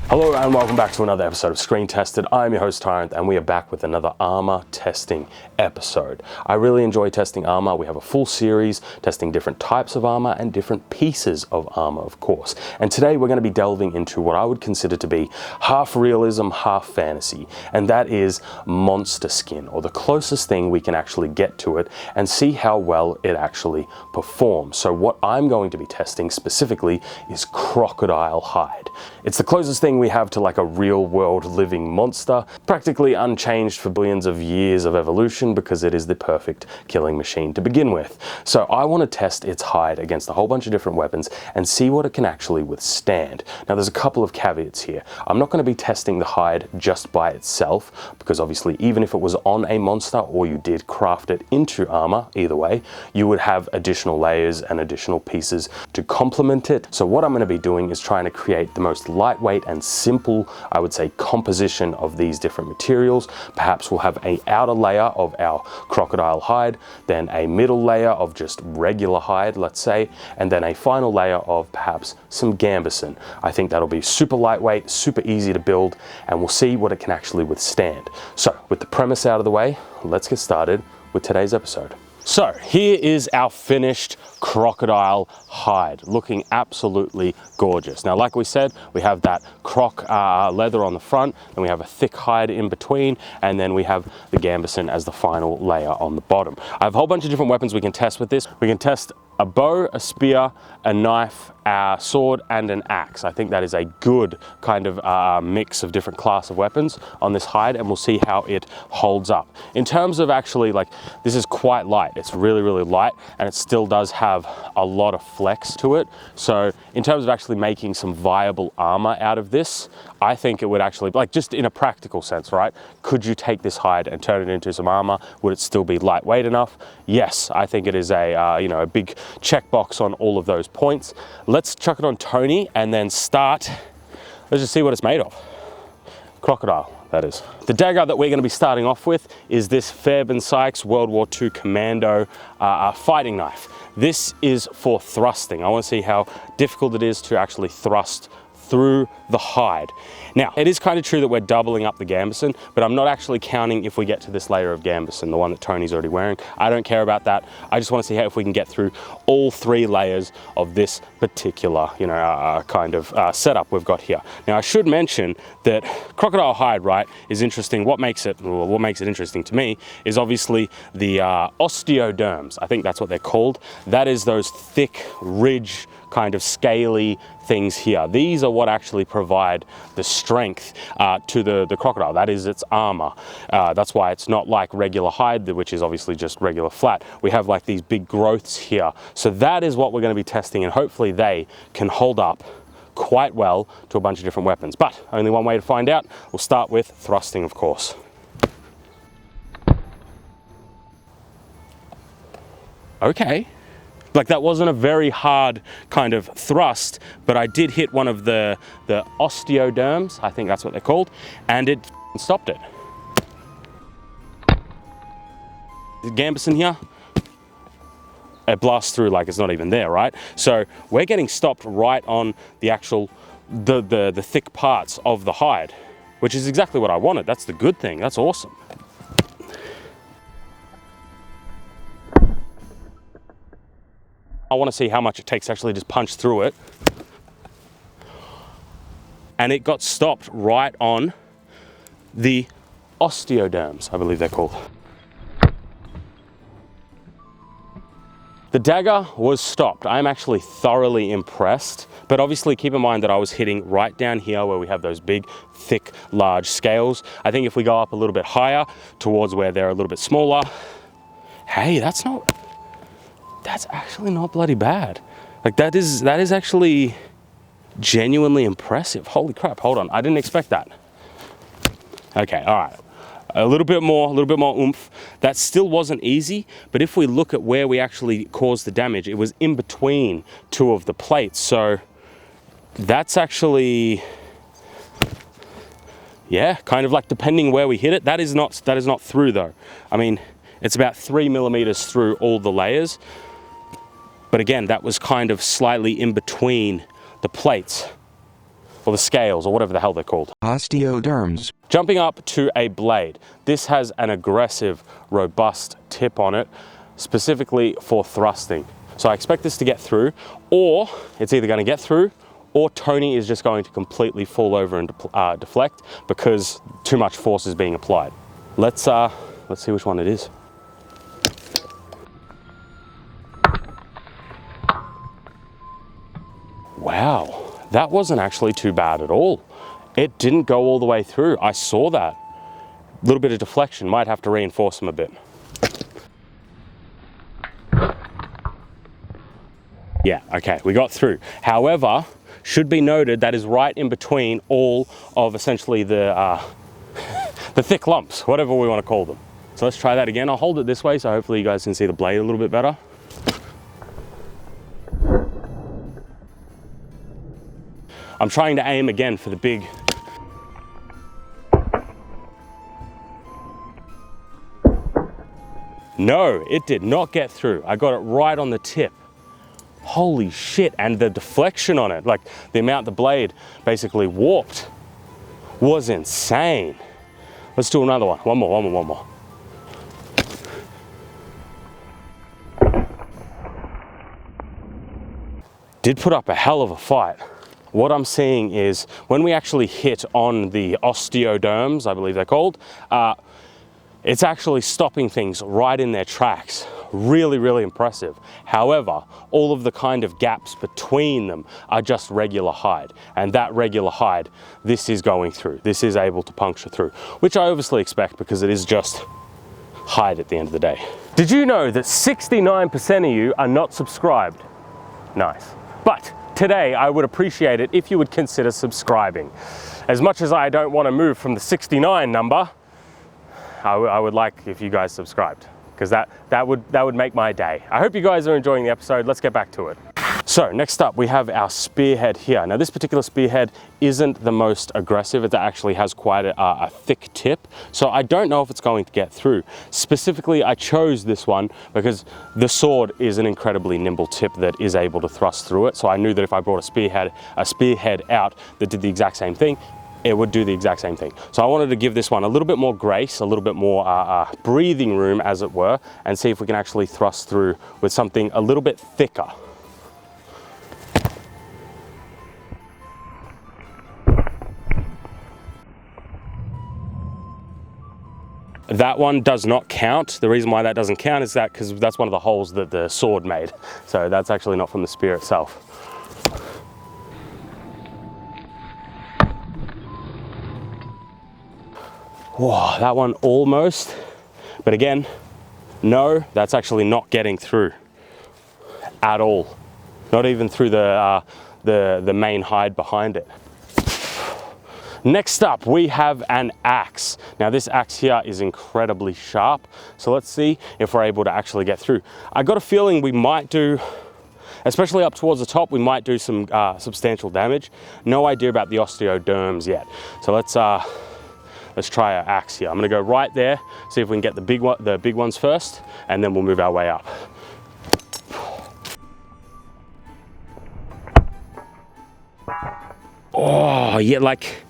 Hello and welcome back to another episode of Screen Tested. I'm your host Tyrant and we are back with another armor testing episode. I really enjoy testing armor. We have a full series testing different types of armor and different pieces of armor, of course. And today we're going to be delving into what I would consider to be half realism, half fantasy, and that is monster skin, or the closest thing we can actually get to it and see how well it actually performs. So what I'm going to be testing specifically is crocodile hide. It's the closest thing we have to like a real world living monster, practically unchanged for billions of years of evolution because it is the perfect killing machine to begin with. So I want to test its hide against a whole bunch of different weapons and see what it can actually withstand. Now there's a couple of caveats here. I'm not going to be testing the hide just by itself because obviously even if it was on a monster or you did craft it into armor, either way, you would have additional layers and additional pieces to complement it. So what I'm going to be doing is trying to create the most lightweight and simple, I would say, composition of these different materials. Perhaps we'll have an outer layer of our crocodile hide, then a middle layer of just regular hide, let's say, and then a final layer of perhaps some gambeson. I think that'll be super lightweight, super easy to build, and we'll see what it can actually withstand. So with the premise out of the way, let's get started with today's episode. So here is our finished crocodile hide, looking absolutely gorgeous. Now, like we said, we have that croc leather on the front, and we have a thick hide in between, and then we have the gambeson as the final layer on the bottom. I have a whole bunch of different weapons we can test with this. We can test a bow, a spear, a knife, a sword, and an axe. I think that is a good kind of mix of different class of weapons on this hide, and we'll see how it holds up. In terms of actually, like, this is quite light. It's really, really light, and it still does have a lot of flex to it. So in terms of actually making some viable armor out of this, I think it would actually, like, just in a practical sense, right? Could you take this hide and turn it into some armor? Would it still be lightweight enough? Yes, I think it is a, a big checkbox on all of those points. Let's chuck it on Tony and then start. Let's just see what it's made of. Crocodile, that is. The dagger that we're going to be starting off with is this Fairbairn Sykes World War II Commando fighting knife. This is for thrusting. I want to see how difficult it is to actually thrust through the hide. Now, it is kind of true that we're doubling up the gambeson, but I'm not actually counting if we get to this layer of gambeson, the one that Tony's already wearing. I don't care about that. I just want to see how if we can get through all three layers of this particular, kind of setup we've got here. Now, I should mention that crocodile hide, right, is interesting. What makes it interesting to me is obviously the osteoderms. I think that's what they're called. That is those thick ridge kind of scaly things here. These are what actually provide the strength to the crocodile. That is its armor. That's why it's not like regular hide, which is obviously just regular flat. We have like these big growths here. So that is what we're going to be testing, and hopefully they can hold up quite well to a bunch of different weapons. But only one way to find out. We'll start with thrusting, of course. Okay. Like, that wasn't a very hard kind of thrust, but I did hit one of the osteoderms, I think that's what they're called, and it stopped it. The gambeson here, it blasts through like it's not even there, right? So we're getting stopped right on the actual, the thick parts of the hide, which is exactly what I wanted. That's the good thing. That's awesome. I want to see how much it takes to actually just punch through it. And it got stopped right on the osteoderms, I believe they're called. The dagger was stopped. I'm actually thoroughly impressed, but obviously keep in mind that I was hitting right down here where we have those big, thick, large scales. I think if we go up a little bit higher towards where they're a little bit smaller, hey, that's actually not bloody bad. Like, that is actually genuinely impressive. Holy crap, hold on, I didn't expect that. Okay, all right. A little bit more oomph. That still wasn't easy, but if we look at where we actually caused the damage, it was in between two of the plates. So that's actually, yeah, kind of like depending where we hit it. That is not through though. I mean, it's about 3 millimeters through all the layers. But again, that was kind of slightly in between the plates. or the scales, or whatever the hell they're called. Osteoderms. Jumping up to a blade. This has an aggressive, robust tip on it, specifically for thrusting. So I expect this to get through, or it's either going to get through, or Tony is just going to completely fall over and deflect because too much force is being applied. Let's see which one it is. Wow, that wasn't actually too bad at all. It didn't go all the way through. I saw that. A little bit of deflection, might have to reinforce them a bit. Yeah, okay, we got through. However, should be noted that is right in between all of essentially the thick lumps, whatever we want to call them. So let's try that again. I'll hold it this way so hopefully you guys can see the blade a little bit better. I'm trying to aim again for the big. No, it did not get through. I got it right on the tip. Holy shit, and the deflection on it, like the amount the blade basically warped, was insane. Let's do another one. One more. Did put up a hell of a fight. What I'm seeing is when we actually hit on the osteoderms, I believe they're called, it's actually stopping things right in their tracks. Really, really impressive. However, all of the kind of gaps between them are just regular hide. And that regular hide, this is going through. This is able to puncture through, which I obviously expect because it is just hide at the end of the day. Did you know that 69% of you are not subscribed? Nice. But today, I would appreciate it if you would consider subscribing. As much as I don't want to move from the 69 number, I would like if you guys subscribed, because that would make my day. I hope you guys are enjoying the episode. Let's get back to it. So next up, we have our spearhead here. Now this particular spearhead isn't the most aggressive. It actually has quite a thick tip. So I don't know if it's going to get through. Specifically, I chose this one because the sword is an incredibly nimble tip that is able to thrust through it. So I knew that if I brought a spearhead out that did the exact same thing, it would do the exact same thing. So I wanted to give this one a little bit more grace, a little bit more breathing room, as it were, and see if we can actually thrust through with something a little bit thicker. That one does not count. The reason why that doesn't count is that because that's one of the holes that the sword made. So that's actually not from the spear itself. Whoa, that one almost. But again, no, that's actually not getting through at all. Not even through the main hide behind it. Next up, we have an axe. Now this axe here is incredibly sharp. So let's see if we're able to actually get through. I got a feeling we might do, especially up towards the top, we might do some substantial damage. No idea about the osteoderms yet. So let's try our axe here. I'm gonna go right there, see if we can get the big ones first, and then we'll move our way up. Oh yeah, like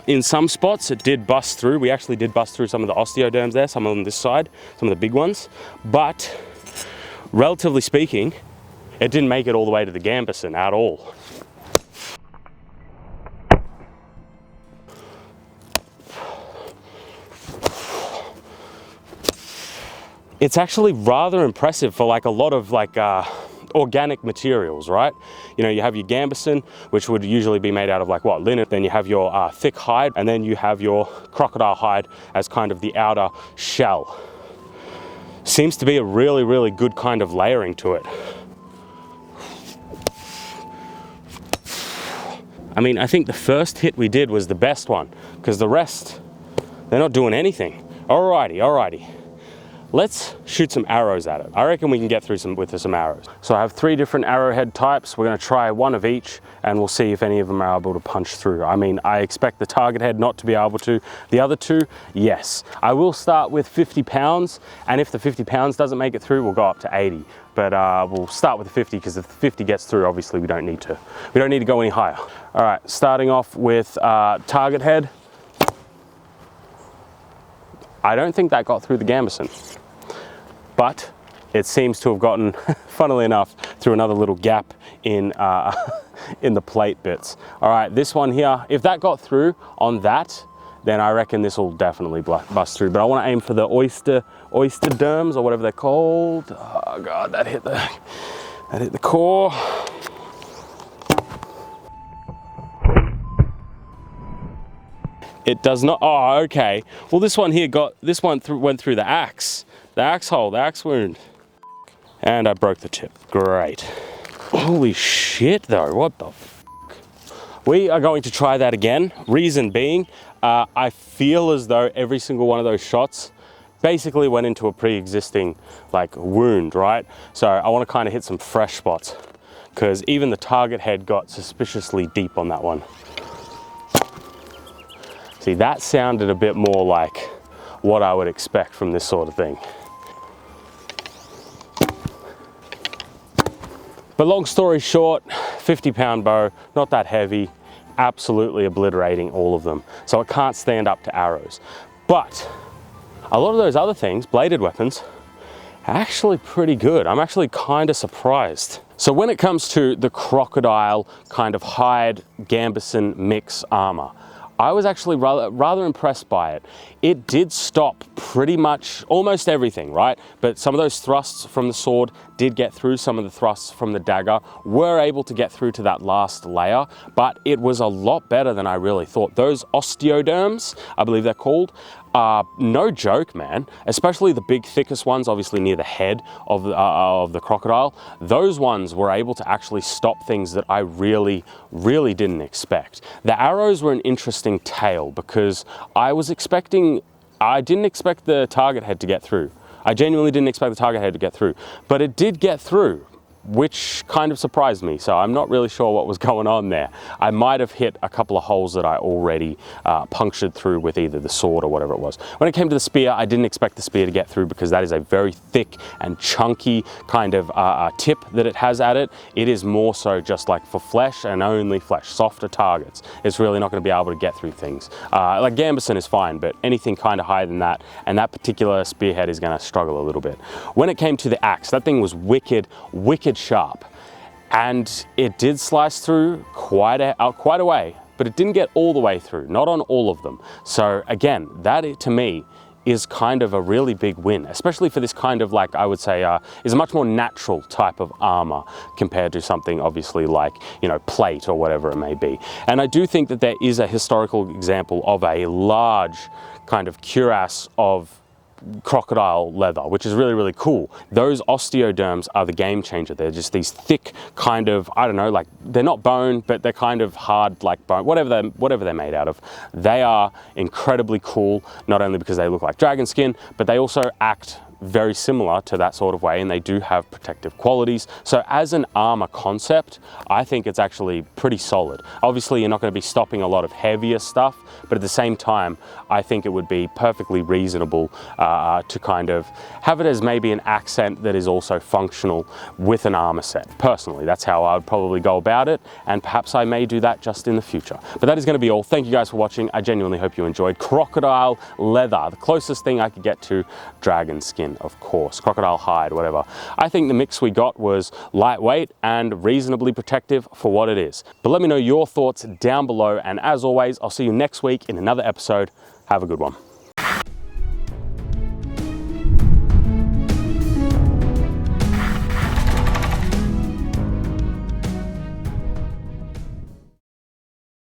in some spots it did bust through. We actually did bust through some of the osteoderms there, some on this side, some of the big ones, but relatively speaking, it didn't make it all the way to the gambeson at all. It's actually rather impressive for like a lot of like organic materials, right? You know, you have your gambeson, which would usually be made out of like what, linen. Then you have your thick hide, and then you have your crocodile hide as kind of the outer shell. Seems to be a really, really good kind of layering to it. I mean, I think the first hit we did was the best one, because the rest, they're not doing anything. Alrighty. let's shoot some arrows at it. I reckon we can get through with some arrows. So I have 3 different arrowhead types. We're gonna try one of each and we'll see if any of them are able to punch through. I mean, I expect the target head not to be able to. The other 2, yes. I will start with 50 pounds, and if the 50 pounds doesn't make it through, we'll go up to 80. But we'll start with the 50, because if the 50 gets through, obviously we don't need to go any higher. All right, starting off with target head. I don't think that got through the gambeson, but it seems to have gotten, funnily enough, through another little gap in in the plate bits. All right, this one here, if that got through on that, then I reckon this will definitely bust through. But I want to aim for the oyster derms, or whatever they're called. Oh God, that hit the core. It does not. Oh, okay. Well, this one here went through the axe hole, the axe wound, and I broke the tip. Great. Holy shit, though. What the f? We are going to try that again. Reason being, I feel as though every single one of those shots basically went into a pre-existing like wound, right? So I want to kind of hit some fresh spots, because even the target head got suspiciously deep on that one. See, that sounded a bit more like what I would expect from this sort of thing. But long story short, 50-pound bow, not that heavy, absolutely obliterating all of them. So it can't stand up to arrows. But a lot of those other things, bladed weapons, are actually pretty good. I'm actually kind of surprised. So when it comes to the crocodile kind of hide gambeson mix armor, I was actually rather impressed by it. It did stop pretty much almost everything, right? But some of those thrusts from the sword did get through. Some of the thrusts from the dagger were able to get through to that last layer, but it was a lot better than I really thought. Those osteoderms, I believe they're called, no joke, man. Especially the big, thickest ones, obviously near the head of the crocodile. Those ones were able to actually stop things that I really didn't expect. The arrows were an interesting tale, because I didn't expect the target head to get through. I genuinely didn't expect the target head to get through, but it did get through, which kind of surprised me. So I'm not really sure what was going on there. I might have hit a couple of holes that I already punctured through with either the sword or whatever it was. When it came to the spear, I didn't expect the spear to get through, because that is a very thick and chunky kind of tip that it has at it. It is more so just like for flesh and only flesh, softer targets. It's really not going to be able to get through things. Like gambeson is fine, but anything kind of higher than that, and that particular spearhead is going to struggle a little bit. When it came to the axe, that thing was wicked sharp, and it did slice through quite a way, but it didn't get all the way through, not on all of them. So again, that to me is kind of a really big win, especially for this kind of, like, I would say is a much more natural type of armor compared to something obviously like, you know, plate or whatever it may be. And I do think that there is a historical example of a large kind of cuirass of crocodile leather, which is really cool. Those osteoderms are the game changer. They're just these thick kind of, I don't know, like, they're not bone, but they're kind of hard like bone, whatever they're made out of. They are incredibly cool, not only because they look like dragon skin, but they also act very similar to that sort of way, and they do have protective qualities. So as an armor concept, I think it's actually pretty solid. Obviously, you're not going to be stopping a lot of heavier stuff, but at the same time, I think it would be perfectly reasonable to kind of have it as maybe an accent that is also functional with an armor set. Personally, that's how I would probably go about it, and perhaps I may do that just in the future. But that is going to be all. Thank you guys for watching. I genuinely hope you enjoyed. Crocodile leather, the closest thing I could get to dragon skin, of course, crocodile hide, whatever. I think the mix we got was lightweight and reasonably protective for what it is. But let me know your thoughts down below, and as always, I'll see you next week in another episode. Have a good one.